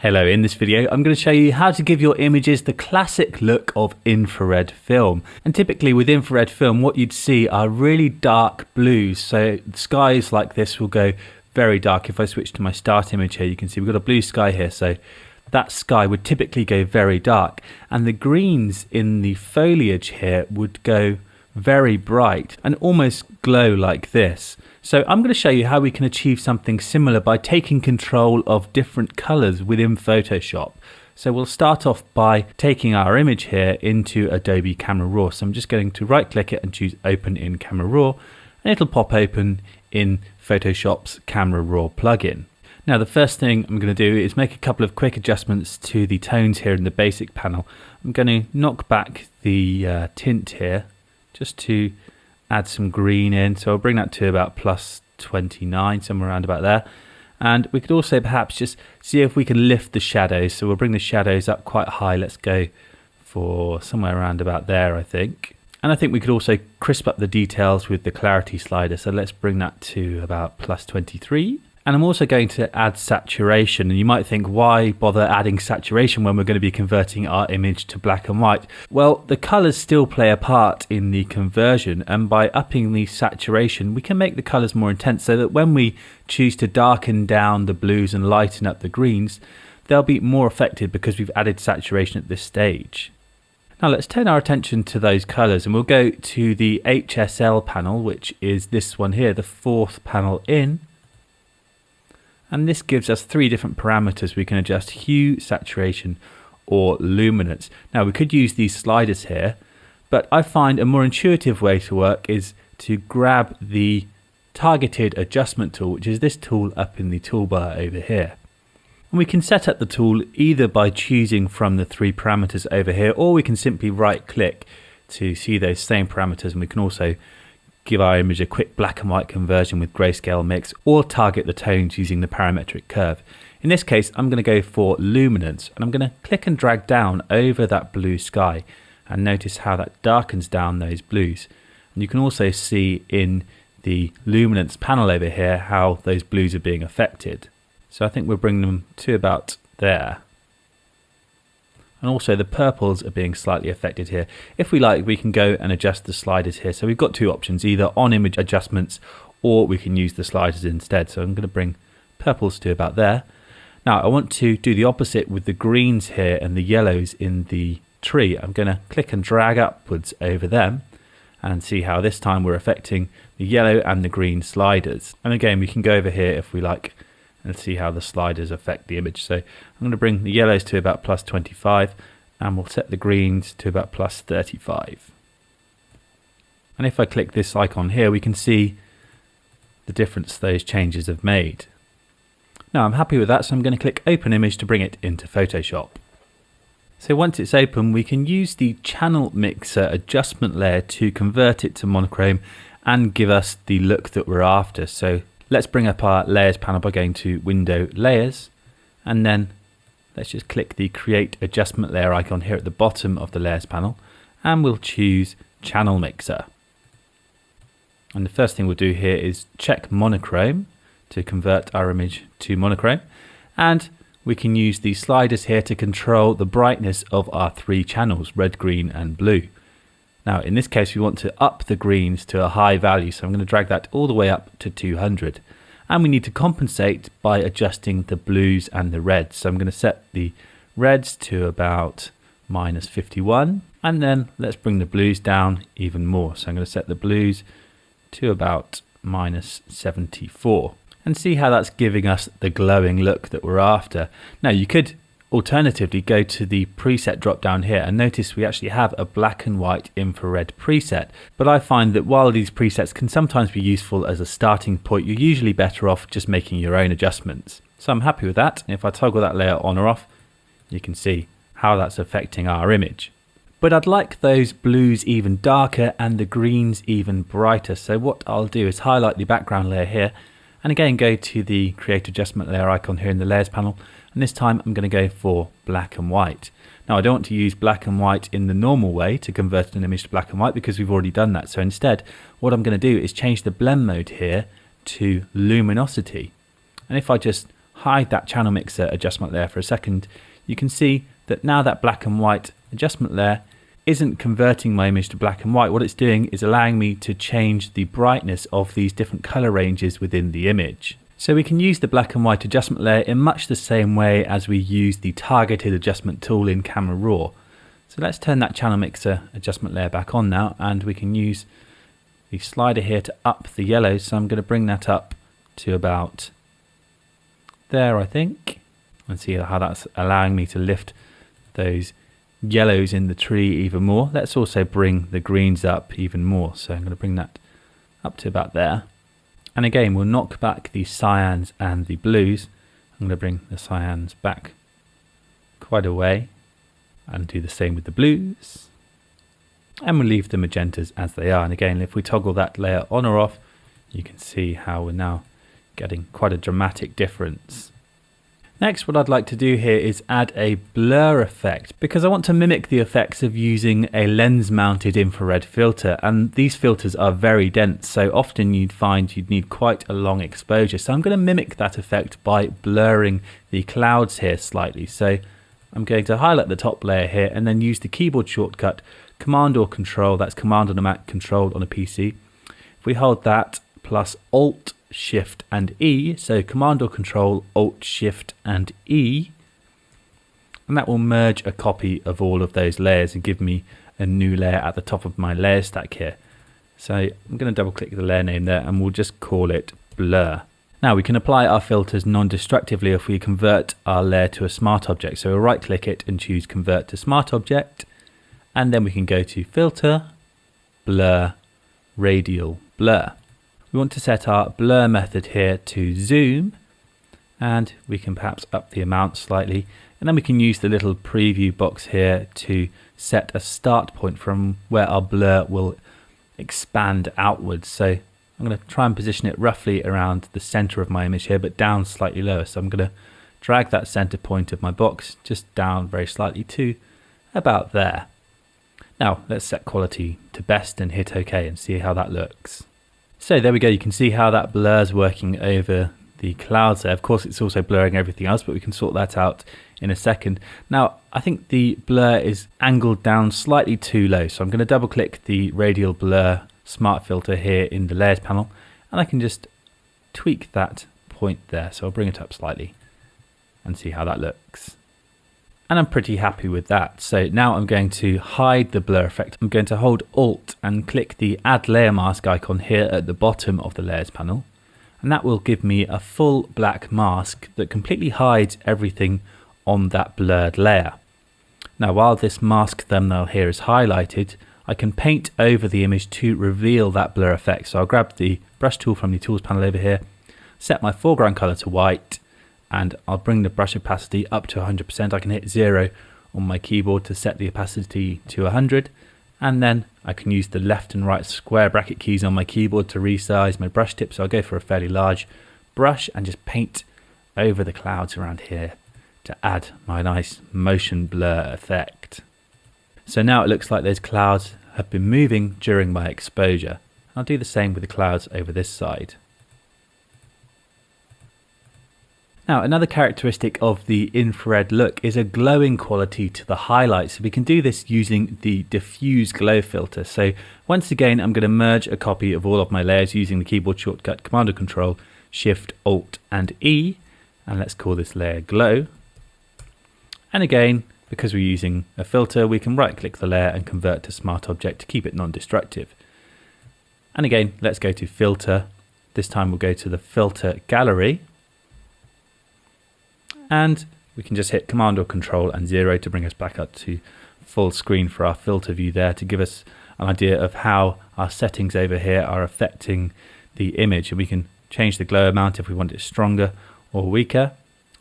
Hello, in this video I'm going to show you how to give your images the classic look of infrared film. And typically with infrared film what you'd see are really dark blues, so skies like this will go very dark. If I switch to my start image here, you can see we've got a blue sky here, so that sky would typically go very dark, and the greens in the foliage here would go very bright and almost glow like this. So I'm going to show you how we can achieve something similar by taking control of different colors within Photoshop. So we'll start off by taking our image here into Adobe Camera Raw. So I'm just going to right click it and choose Open in Camera Raw, and it'll pop open in Photoshop's Camera Raw plugin. Now the first thing I'm going to do is make a couple of quick adjustments to the tones here in the basic panel. I'm going to knock back the tint here just to add some green in, so I'll bring that to about plus 29, somewhere around about there. And we could also perhaps just see if we can lift the shadows, so we'll bring the shadows up quite high. Let's go for somewhere around about there, I think. And I think we could also crisp up the details with the clarity slider, so let's bring that to about plus 23. And I'm also going to add saturation, and you might think, why bother adding saturation when we're going to be converting our image to black and white? Well, the colors still play a part in the conversion, and by upping the saturation we can make the colors more intense, so that when we choose to darken down the blues and lighten up the greens, they'll be more affected because we've added saturation at this stage. Now let's turn our attention to those colors, and we'll go to the HSL panel, which is this one here, the fourth panel in. And this gives us three different parameters. We can adjust hue, saturation, or luminance. Now we could use these sliders here, but I find a more intuitive way to work is to grab the targeted adjustment tool, which is this tool up in the toolbar over here. And we can set up the tool either by choosing from the three parameters over here, or we can simply right click to see those same parameters, and we can also give our image a quick black and white conversion with grayscale mix, or target the tones using the parametric curve. In this case I'm going to go for luminance, and I'm going to click and drag down over that blue sky, and notice how that darkens down those blues. And you can also see in the luminance panel over here how those blues are being affected. So I think we'll bring them to about there. And also the purples are being slightly affected here. If we like, we can go and adjust the sliders here. So we've got two options, either on image adjustments, or we can use the sliders instead. So I'm going to bring purples to about there. Now I want to do the opposite with the greens here and the yellows in the tree. I'm going to click and drag upwards over them, and see how this time we're affecting the yellow and the green sliders. And again, we can go over here if we like and see how the sliders affect the image. So I'm going to bring the yellows to about plus 25, and we'll set the greens to about plus 35. And if I click this icon here, we can see the difference those changes have made. Now I'm happy with that, so I'm going to click Open Image to bring it into Photoshop. So once it's open, we can use the Channel Mixer adjustment layer to convert it to monochrome and give us the look that we're after. So let's bring up our layers panel by going to Window, Layers, and then let's just click the Create Adjustment Layer icon here at the bottom of the layers panel, and we'll choose Channel Mixer. And the first thing we'll do here is check monochrome to convert our image to monochrome, and we can use the sliders here to control the brightness of our three channels, red, green and blue. Now in this case we want to up the greens to a high value, so I'm going to drag that all the way up to 200. And we need to compensate by adjusting the blues and the reds. So I'm going to set the reds to about minus 51, and then let's bring the blues down even more. So I'm going to set the blues to about minus 74, and see how that's giving us the glowing look that we're after. Now you could alternatively go to the preset drop down here, and notice we actually have a black and white infrared preset, but I find that while these presets can sometimes be useful as a starting point, you're usually better off just making your own adjustments. So I'm happy with that, and if I toggle that layer on or off, you can see how that's affecting our image. But I'd like those blues even darker and the greens even brighter, so what I'll do is highlight the background layer here, and again go to the Create Adjustment Layer icon here in the layers panel, and this time I'm going to go for black and white. Now I don't want to use black and white in the normal way to convert an image to black and white, because we've already done that. So instead what I'm going to do is change the blend mode here to luminosity, and if I just hide that channel mixer adjustment layer for a second, you can see that now that black and white adjustment layer isn't converting my image to black and white. What it's doing is allowing me to change the brightness of these different color ranges within the image. So we can use the black and white adjustment layer in much the same way as we use the targeted adjustment tool in Camera Raw. So let's turn that channel mixer adjustment layer back on now, and we can use the slider here to up the yellow. So I'm going to bring that up to about there, I think, and see how that's allowing me to lift those yellows in the tree even more. Let's also bring the greens up even more. So I'm going to bring that up to about there. And again, we'll knock back the cyans and the blues. I'm going to bring the cyans back quite a way and do the same with the blues. And we'll leave the magentas as they are. And again, if we toggle that layer on or off, you can see how we're now getting quite a dramatic difference. Next, what I'd like to do here is add a blur effect, because I want to mimic the effects of using a lens mounted infrared filter, and these filters are very dense, so often you'd find you'd need quite a long exposure. So I'm going to mimic that effect by blurring the clouds here slightly. So I'm going to highlight the top layer here and then use the keyboard shortcut Command or Control, that's Command on a Mac, Control on a PC. If we hold that plus Alt, Shift and E, so Command or Control, Alt, Shift and E, and that will merge a copy of all of those layers and give me a new layer at the top of my layer stack here. So I'm going to double click the layer name there and we'll just call it Blur. Now we can apply our filters non-destructively if we convert our layer to a smart object. So we'll right click it and choose Convert to Smart Object, and then we can go to Filter, Blur, Radial Blur. We want to set our blur method here to zoom, and we can perhaps up the amount slightly, and then we can use the little preview box here to set a start point from where our blur will expand outwards. So I'm going to try and position it roughly around the center of my image here, but down slightly lower. So I'm going to drag that center point of my box just down very slightly to about there. Now let's set quality to best and hit OK and see how that looks. So there we go, you can see how that blur's working over the clouds there. Of course it's also blurring everything else, but we can sort that out in a second. Now I think the blur is angled down slightly too low, so I'm going to double click the radial blur smart filter here in the layers panel, and I can just tweak that point there. So I'll bring it up slightly and see how that looks. And I'm pretty happy with that. So now I'm going to hide the blur effect. I'm going to hold Alt and click the Add Layer Mask icon here at the bottom of the layers panel. And that will give me a full black mask that completely hides everything on that blurred layer. Now while this mask thumbnail here is highlighted, I can paint over the image to reveal that blur effect. So I'll grab the brush tool from the tools panel over here, set my foreground color to white, and I'll bring the brush opacity up to 100%. I can hit 0 on my keyboard to set the opacity to 100, and then I can use the left and right square bracket keys on my keyboard to resize my brush tip. So I'll go for a fairly large brush and just paint over the clouds around here to add my nice motion blur effect. So now it looks like those clouds have been moving during my exposure. I'll do the same with the clouds over this side. Now another characteristic of the infrared look is a glowing quality to the highlights. We can do this using the diffuse glow filter. So once again I'm going to merge a copy of all of my layers using the keyboard shortcut Command or Control, Shift, Alt and E, and let's call this layer Glow. And again, because we're using a filter, we can right click the layer and convert to Smart Object to keep it non-destructive. And again, let's go to Filter. This time we'll go to the Filter Gallery, and we can just hit Command or Control and 0 to bring us back up to full screen for our filter view there, to give us an idea of how our settings over here are affecting the image. And we can change the glow amount if we want it stronger or weaker.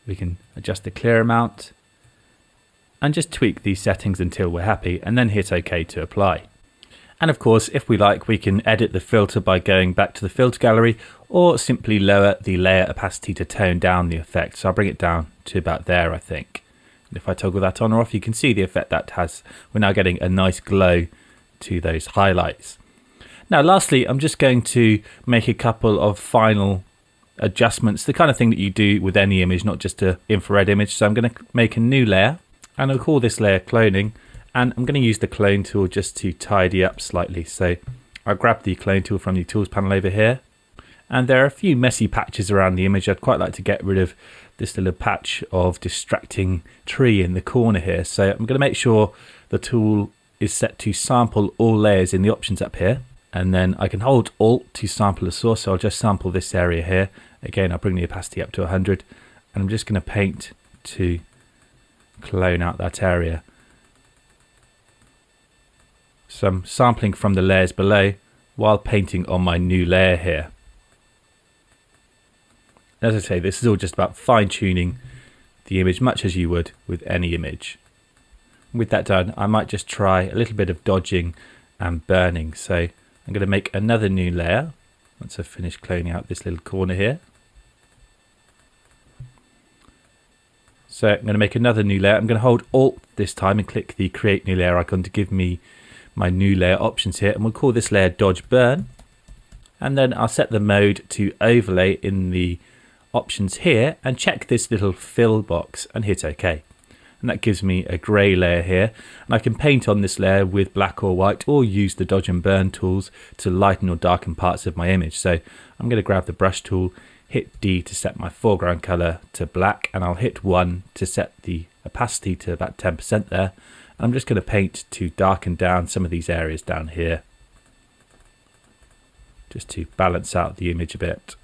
We can adjust the clear amount and just tweak these settings until we're happy, and then hit OK to apply. And of course, if we like, we can edit the filter by going back to the filter gallery, or simply lower the layer opacity to tone down the effect. So I'll bring it down to about there, I think. And if I toggle that on or off, you can see the effect that has. We're now getting a nice glow to those highlights. Now lastly, I'm just going to make a couple of final adjustments, the kind of thing that you do with any image, not just an infrared image. So I'm going to make a new layer, and I'll call this layer cloning, and I'm going to use the clone tool just to tidy up slightly. So I'll grab the clone tool from the tools panel over here, and there are a few messy patches around the image. I'd quite like to get rid of this little patch of distracting tree in the corner here. So I'm going to make sure the tool is set to sample all layers in the options up here, and then I can hold Alt to sample a source. So I'll just sample this area here. Again, I'll bring the opacity up to 100, and I'm just going to paint to clone out that area. So I'm sampling from the layers below while painting on my new layer here. As I say, this is all just about fine-tuning the image, much as you would with any image. With that done, I might just try a little bit of dodging and burning. So I'm going to make another new layer once I've finished cloning out this little corner here. So I'm going to make another new layer. I'm going to hold Alt this time and click the Create New Layer icon to give me my new layer options here. And we'll call this layer Dodge Burn. And then I'll set the mode to Overlay in the options here and check this little fill box and hit OK. And that gives me a grey layer here, and I can paint on this layer with black or white, or use the dodge and burn tools to lighten or darken parts of my image. So I'm going to grab the brush tool, hit D to set my foreground colour to black, and I'll hit 1 to set the opacity to about 10% there. And I'm just going to paint to darken down some of these areas down here, just to balance out the image a bit.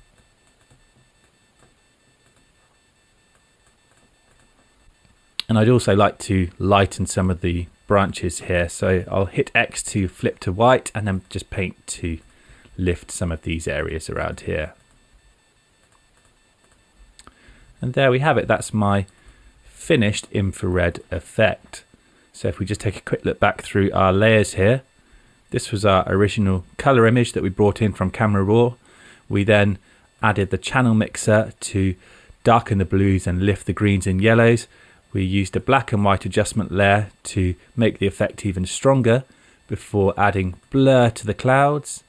And I'd also like to lighten some of the branches here. So I'll hit X to flip to white, and then just paint to lift some of these areas around here. And there we have it. That's my finished infrared effect. So if we just take a quick look back through our layers here, this was our original color image that we brought in from Camera Raw. We then added the channel mixer to darken the blues and lift the greens and yellows. We used a black and white adjustment layer to make the effect even stronger before adding blur to the clouds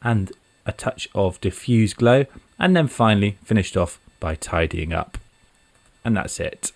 and a touch of diffuse glow, and then finally finished off by tidying up. And that's it.